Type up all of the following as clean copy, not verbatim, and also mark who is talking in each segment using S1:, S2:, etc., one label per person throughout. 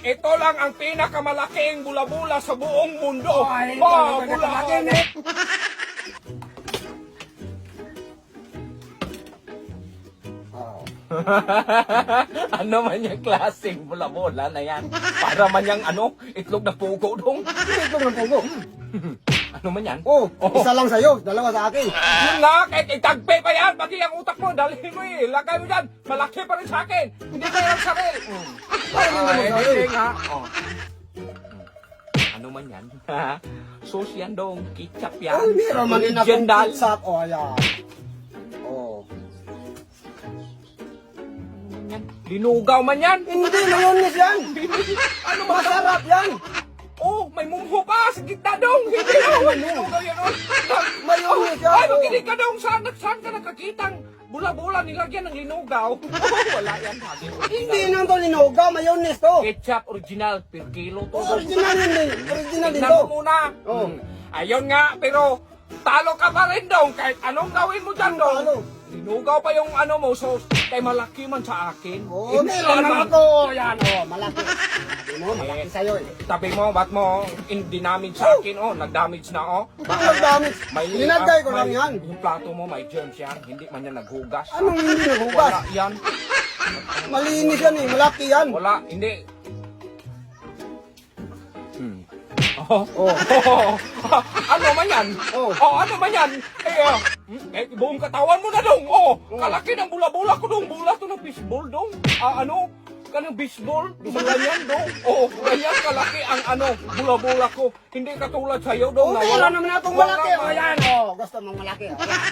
S1: ito lang ang pinakamalaking bula-bula sa buong mundo.
S2: Ay,
S1: Oh,
S2: pinakamalaking
S1: bula.
S2: eh.
S1: Ano man yung klaseng bula-bula na yan? Para man yung itlog na pugo dong.
S2: Ito ng pugo.
S1: Ano man yan?
S2: Oh, isa lang sa'yo, dalawa sa akin.
S1: Yun na, kahit itagpe pa yan, pati ang utak mo, dalhin mo eh. Lagay mo dyan, malaki pa rin sa akin. Hindi kayo lang saril.
S2: Ay,
S1: Hindi nga. Oh. Ano man yan? Sauce yan dong, ketchup yan.
S2: Oh, meron man din akong
S1: Original.
S2: ketchup. Oh, ayan. Oh.
S1: Linugaw man yan.
S2: Hindi, mayones yan.
S1: Ano ba?
S2: Masarap yan.
S1: Oh, may mungho pa sa gitna dong. Hindi dong. Linugaw yan.
S2: Mayones yan.
S1: Ay, makinig ka dong. Saan ka nakakitang bula-bula nilagyan ng linugaw? Wala yan.
S2: Hindi nang to linugaw, mayones to.
S1: Ketchup original per kilo to.
S2: Original yun din. Original din
S1: Tignan
S2: to.
S1: mo muna.
S2: Oh.
S1: Ayun nga, pero talo ka pa rin dong. Kahit anong gawin mo dyan dong.
S2: Talo.
S1: Linugaw pa yung mo, so kay malaki man sa akin.
S2: Oh, meron man ako. Yan, oh, malaki. Sabi mo, malaki sa'yo eh.
S1: Tabi mo, ba't mo in-damage sa akin, nag-damage na,
S2: Bakit damage? Linagay ko lang yan.
S1: Yung plato mo, may germs yan. Hindi man yan naghugas.
S2: Anong hindi nagugas?
S1: Wala yan.
S2: Malinis yan eh, malaki yan.
S1: Wala, hindi. Oh. Ano man yan?
S2: Oh.
S1: Ano man yan? Buong katawan mo na dong. Kalaki ng bula-bula ko dong. Bula to ng baseball dong. Kanang baseball. Ganyan dong. Ganyan kalaki ang bula-bula ko. Hindi katulad sa'yo dong.
S2: Oh, meron naman akong malaki. Oh, yan, oh. Gusto mong malaki. Oh, yan.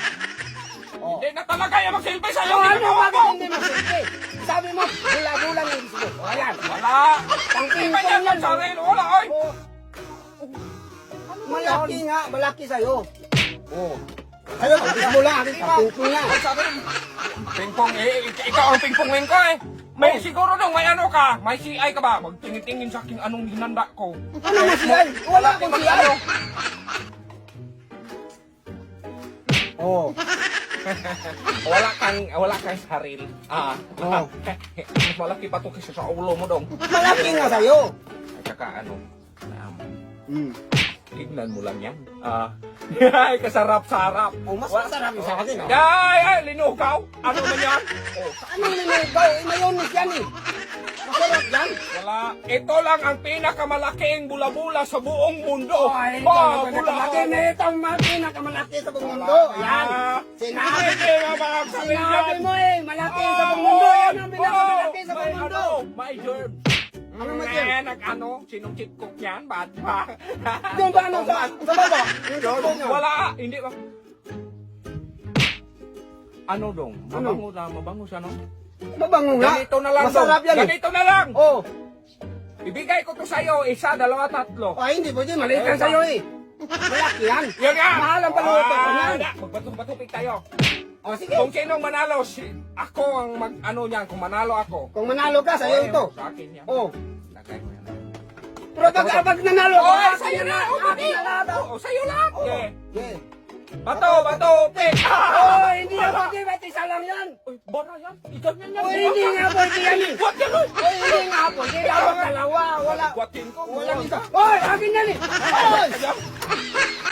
S2: Oh.
S1: Hindi na talaga yung magsilbi sa'yo.
S2: Oh, ano, bakit hindi magsilbi? Sabi mo, bula-bula ng isbo. Oh, yan.
S1: Wala.
S2: Tangking
S1: Hindi pa yan
S2: ko yan.
S1: sarili. Wala, oy.
S2: Oh. Malaki nga, malaki sa'yo. Oh. Sa'yo, tapos mo lang, akin pingpong nga.
S1: Sabi, pingpong, ikaw ang pingpongin ko eh. May siguro dong, may ano ka, may CI ka ba? Magtingin-tingin sa akin anong hinanda ko.
S2: Ano mo siyay? Wala akong siyay. Oh.
S1: Wala kang sarili.
S2: Oh.
S1: Mas malaki pa to kaysa sa ulo mo dong.
S2: Malaki nga sa'yo.
S1: At saka tignan mo lang yan. Ay, kasarap-sarap.
S2: Oh, mas masarap yung sa akin. Oh.
S1: Ay, linugaw. Ano man yan?
S2: Anong linugaw? Eh, mayonis yan eh. Masarap yan.
S1: Wala. Ito lang ang pinakamalaking bula-bula sa buong mundo.
S2: Ay,
S1: bula.
S2: itong pinakamalaki sa buong mundo. Yan. Sinabi. Sinabi mo eh, malaki sa buong mundo. Yan ang pinakamalaki sa buong mundo.
S1: May germ.
S2: Ano man yan?
S1: Sinong chitkok yan? Bad ba?
S2: Doon ba ano sa baba?
S1: Wala. Hindi ba? Ano dong? Mabango siya, no?
S2: Mabango nga.
S1: Ganito na lang
S2: Masarap
S1: dong.
S2: yan eh.
S1: Ganito na lang.
S2: Oh.
S1: Ibigay ko to sa'yo. Isa, dalawa, tatlo.
S2: Ay, hindi pwede. Maliit lang sa'yo eh. Malaki yan.
S1: Yan nga.
S2: Mahal ang paluto ko yan.
S1: Magbato-batupik tayo.
S2: Oh, sige.
S1: Kung sinong manalo, ako ang niyan. Kung manalo ako.
S2: Kung manalo ka, sa'yo ito.
S1: Sa akin yan.
S2: Oh.
S1: Lagay mo yan.
S2: Pero pag nanalo ka,
S1: Oh, sa'yo na.
S2: akin na lahat.
S1: Oh, sa'yo lahat.
S2: Oh.
S1: Yeah.
S2: Yeah.
S1: Bato, pick.
S2: Oh, hindi na pwede. Ba't isa lang yan?
S1: Uy, bara yan. Ikaw yan yan.
S2: Oh, hindi nga pwede yan eh.
S1: What yan, uy?
S2: Oh, hindi nga pwede. Dapat dalawa. Wala.
S1: Gwatin ko.
S2: Walang isa. Oy, akin yan eh. Oy!